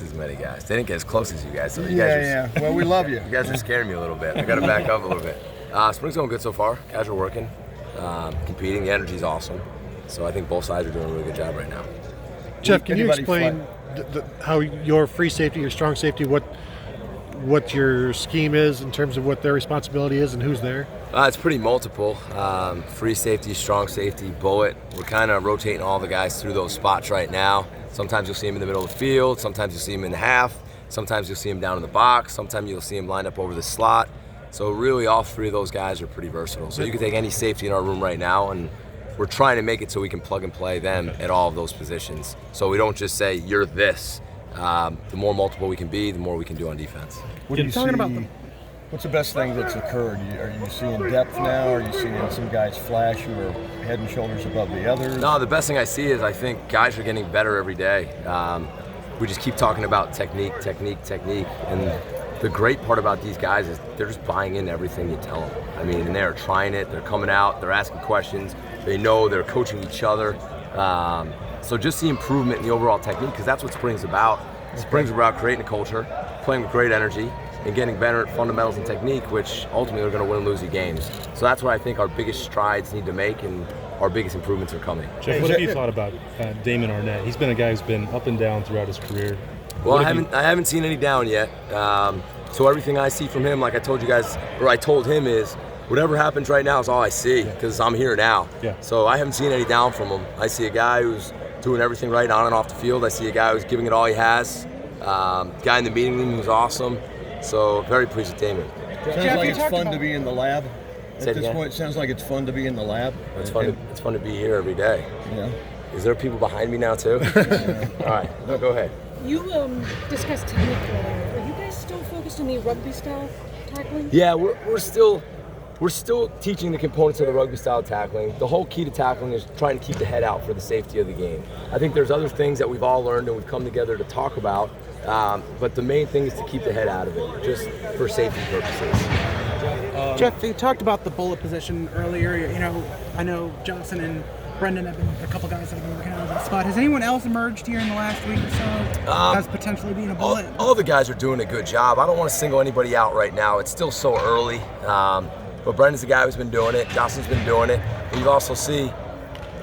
As many guys. They didn't get as close as you guys, so you Yeah. Well, we love you. You guys are scaring me a little bit. I got to back up a little bit. Spring's going good so far. Guys are working, competing. The energy's awesome. So I think both sides are doing a really good job right now. Jeff, can you explain how your free safety, your strong safety, what your scheme is in terms of what their responsibility is and who's there? It's pretty multiple. Free safety, strong safety, bullet. We're kind of rotating all the guys through those spots right now. Sometimes you'll see them in the middle of the field. Sometimes you'll see them in the half. Sometimes you'll see them down in the box. Sometimes you'll see them lined up over the slot. So really all three of those guys are pretty versatile. So you can take any safety in our room right now, and we're trying to make it so we can plug and play them at all of those positions. So we don't just say, you're this. The more multiple we can be, the more we can do on defense. What are you talking about? What's the best thing that's occurred? Are you seeing depth now? Are you seeing some guys flash who are head and shoulders above the others? No, the best thing I see is I think guys are getting better every day. We just keep talking about technique. And the great part about these guys is they're just buying into everything you tell them. I mean, and they're trying it. They're coming out. They're asking questions. They know they're coaching each other. So just the improvement in the overall technique, because that's what spring's about. Spring's about creating a culture, playing with great energy, and getting better at fundamentals and technique, which ultimately are going to win and lose you games. So that's what I think our biggest strides need to make, and our biggest improvements are coming. Jeff, what have you thought about Damon Arnette? He's been a guy who's been up and down throughout his career. Well, I haven't seen any down yet. So everything I see from him, like I told you guys, or I told him, is whatever happens right now is all I see, because I'm here now. Yeah. So I haven't seen any down from him. I see a guy who's doing everything right on and off the field. I see a guy who's giving it all he has. Guy in the meeting room who's awesome. So very pleased with Damon. Sounds like it's fun to be in the lab. Say At it this again? point, it sounds like it's fun to be in the lab. It's fun to be here every day. Yeah. Is there people behind me now too? All right, no, go ahead. You discussed technique earlier. Are you guys still focused on the rugby style tackling? Yeah, we're still teaching the components of the rugby style tackling. The whole key to tackling is trying to keep the head out for the safety of the game. I think there's other things that we've all learned and we've come together to talk about, but the main thing is to keep the head out of it, just for safety purposes. Jeff, you talked about the bullet position earlier. You know, I know Johnson and Brendan have been a couple guys that have been working out of that spot. Has anyone else emerged here in the last week or so as potentially being a bullet? All the guys are doing a good job. I don't want to single anybody out right now. It's still so early. But Brendan's the guy who's been doing it. Johnson's been doing it. And you also see,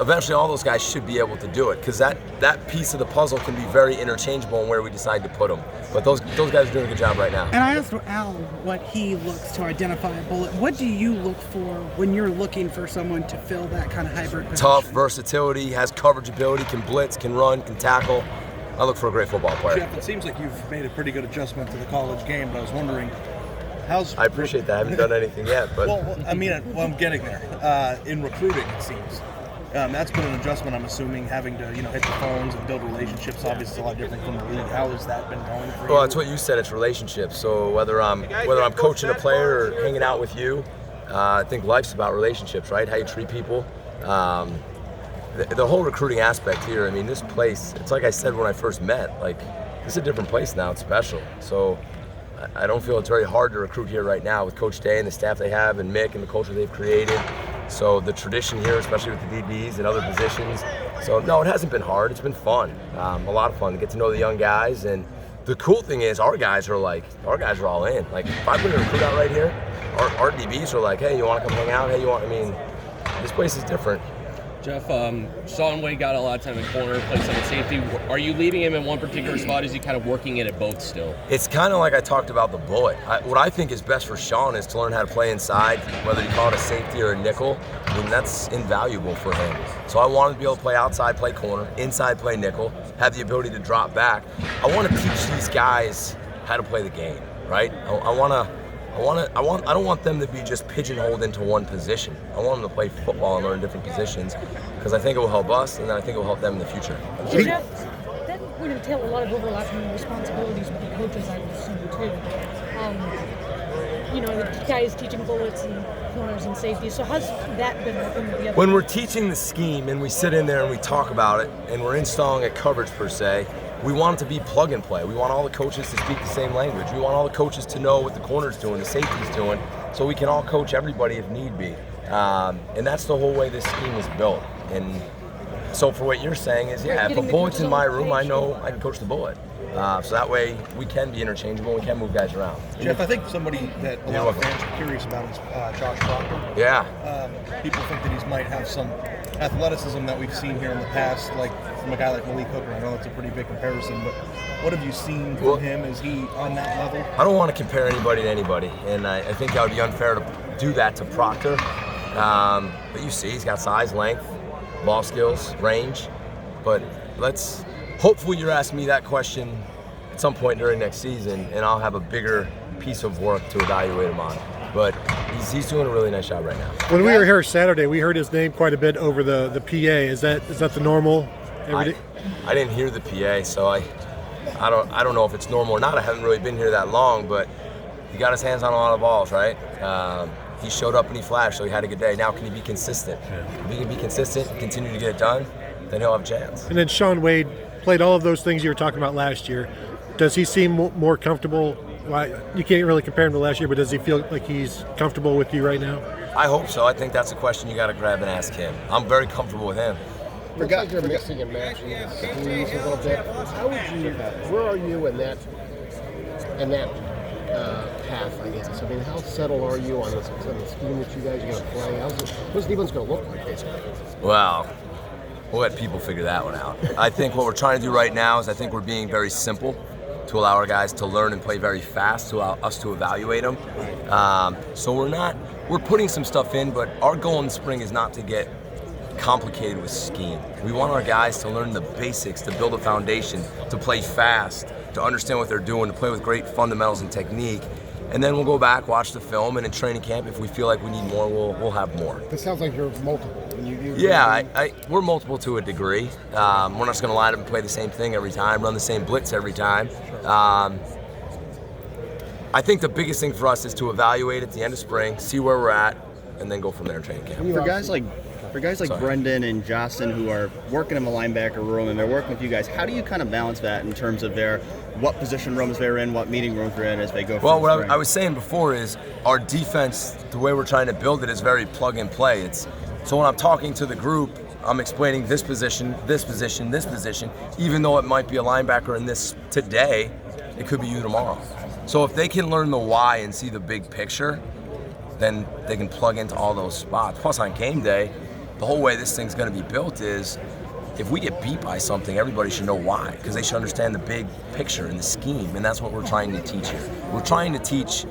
eventually all those guys should be able to do it, because that piece of the puzzle can be very interchangeable in where we decide to put them. But those guys are doing a good job right now. And I asked Al what he looks to identify a bullet. What do you look for when you're looking for someone to fill that kind of hybrid position? Tough, versatility, has coverage ability, can blitz, can run, can tackle. I look for a great football player. Jeff, it seems like you've made a pretty good adjustment to the college game, but I was wondering, I appreciate that. I haven't done anything yet, but I'm getting there. In recruiting, it seems that's been an adjustment. I'm assuming, having to hit the phones and build relationships. Obviously, it's a lot different from the league. How has that been going for you? Well, that's what you said. It's relationships. So whether I'm coaching a player or hanging out with you, I think life's about relationships, right? How you treat people. The whole recruiting aspect here. I mean, this place. It's like I said when I first met. Like, it's a different place now. It's special. So I don't feel it's very hard to recruit here right now with Coach Day and the staff they have, and Mick and the culture they've created. So the tradition here, especially with the DBs and other positions. So no, it hasn't been hard. It's been fun. A lot of fun to get to know the young guys. And the cool thing is our guys are all in. Like, if I put a recruit out right here, our DBs are like, hey, you want to come hang out? Hey, this place is different. Jeff, Sonway got a lot of time in corner, played some at safety. Are you leaving him in one particular spot? Is he kind of working it at both still? It's kind of like I talked about the bullet. What I think is best for Sean is to learn how to play inside, whether you call it a safety or a nickel. I mean, that's invaluable for him. So I want him to be able to play outside, play corner, inside, play nickel, have the ability to drop back. I want to teach these guys how to play the game, right? I don't want them to be just pigeonholed into one position. I want them to play football and learn different positions, because I think it will help us, and then I think it will help them in the future. Jeff, that would entail a lot of overlapping responsibilities with the coaches, I would assume, too. The guys teaching bullets and corners and safety. So how's that been working with the other? When we're teaching the scheme and we sit in there and we talk about it and we're installing a coverage per se, we want it to be plug and play. We want all the coaches to speak the same language. We want all the coaches to know what the corner's doing, the safety's doing, so we can all coach everybody if need be. And that's the whole way this scheme is built. And so for what you're saying is, if a bullet's in my room, I know I can coach the bullet. So that way we can be interchangeable. We can move guys around. Jeff, I think somebody that a lot of fans are curious about is Josh Proctor. Yeah. People think that he might have some athleticism that we've seen here in the past, like from a guy like Malik Hooker. I know that's a pretty big comparison, but what have you seen from him? Is he on that level? I don't want to compare anybody to anybody, and I think that would be unfair to do that to Proctor. But you see, he's got size, length, ball skills, range. But hopefully you're asking me that question at some point during next season, and I'll have a bigger piece of work to evaluate him on. But he's doing a really nice job right now. When we were here Saturday, we heard his name quite a bit over the PA. Is that the normal? I didn't hear the PA, so I don't know if it's normal or not. I haven't really been here that long, but he got his hands on a lot of balls, right? He showed up and he flashed, so he had a good day. Now, can he be consistent? If he can be consistent and continue to get it done, then he'll have a chance. And then Sean Wade played all of those things you were talking about last year. Does he seem more comfortable? Well, you can't really compare him to last year, but does he feel like he's comfortable with you right now? I hope so. I think that's a question you got to grab and ask him. I'm very comfortable with him. You're mixing and matching schemes a little bit. Where are you in that path, I guess? I mean, how settled are you on the scheme that you guys are going to play? What's the defense going to look like, basically? Well, we'll let people figure that one out. I think what we're trying to do right now is I think we're being very simple to allow our guys to learn and play very fast, to allow us to evaluate them. So we're putting some stuff in, but our goal in the spring is not to get complicated with scheme. We want our guys to learn the basics, to build a foundation, to play fast, to understand what they're doing, to play with great fundamentals and technique. And then we'll go back, watch the film, and in training camp, if we feel like we need more, we'll have more. It sounds like you're multiple. We're multiple to a degree. We're not just going to line up and play the same thing every time, run the same blitz every time. I think the biggest thing for us is to evaluate at the end of spring, see where we're at, and then go from there in training camp. For guys like Brendan and Justin who are working in the linebacker room and they're working with you guys, how do you kind of balance that in terms of what position rooms they're in, what meeting rooms they're in as they go through? Well, what I was saying before is our defense, the way we're trying to build it is very plug and play. So when I'm talking to the group, I'm explaining this position, this position, this position, even though it might be a linebacker in this today, it could be you tomorrow. So if they can learn the why and see the big picture, then they can plug into all those spots. Plus on game day, the whole way this thing's going to be built is if we get beat by something, everybody should know why, because they should understand the big picture and the scheme, and that's what we're trying to teach here. We're trying to teach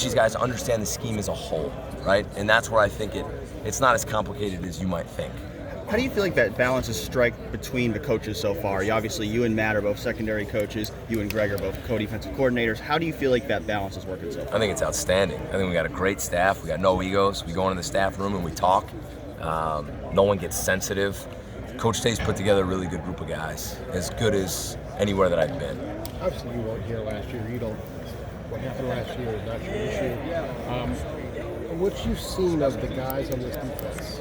these guys to understand the scheme as a whole, right? And that's where I think it's not as complicated as you might think. How do you feel like that balance is struck between the coaches so far? You and Matt are both secondary coaches. You and Greg are both co-defensive coordinators. How do you feel like that balance is working so far? I think it's outstanding. I think we got a great staff. We got no egos. We go into the staff room and we talk. No one gets sensitive. Coach Tay's put together a really good group of guys, as good as anywhere that I've been. Obviously, you weren't here last year. What happened last year is not your issue. What you've seen of the guys on this defense,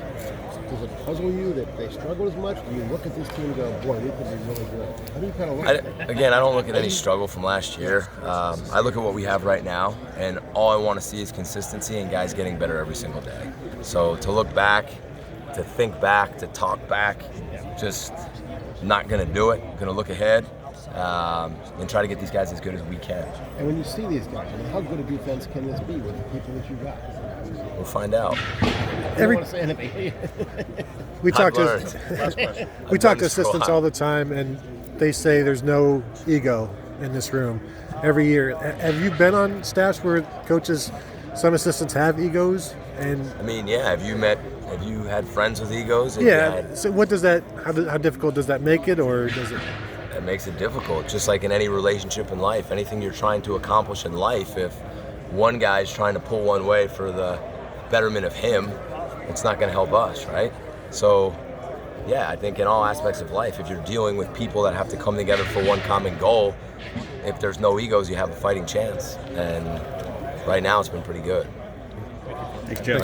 does it puzzle you that they struggle as much? Do you look at this team and go, boy, they could be really good? How do you kind of look at it? Again, I don't look at any struggle from last year. I look at what we have right now, and all I want to see is consistency and guys getting better every single day. So to look back, to think back, to talk back, just not going to do it. Going to look ahead and try to get these guys as good as we can. And when you see these guys, how good a defense can this be with the people that you got? We'll find out. I don't want to say anything. We talk to assistants all the time, and they say there's no ego in this room every year. Have you been on staffs where coaches, some assistants have egos? And I mean, yeah. Have you had friends with egos? So what does that? How difficult does that make it, or does it? It makes it difficult. Just like in any relationship in life, anything you're trying to accomplish in life, if one guy's trying to pull one way for the betterment of him, it's not going to help us, right? So, yeah, I think in all aspects of life, if you're dealing with people that have to come together for one common goal, if there's no egos, you have a fighting chance. And right now, it's been pretty good. Thanks, Jeff.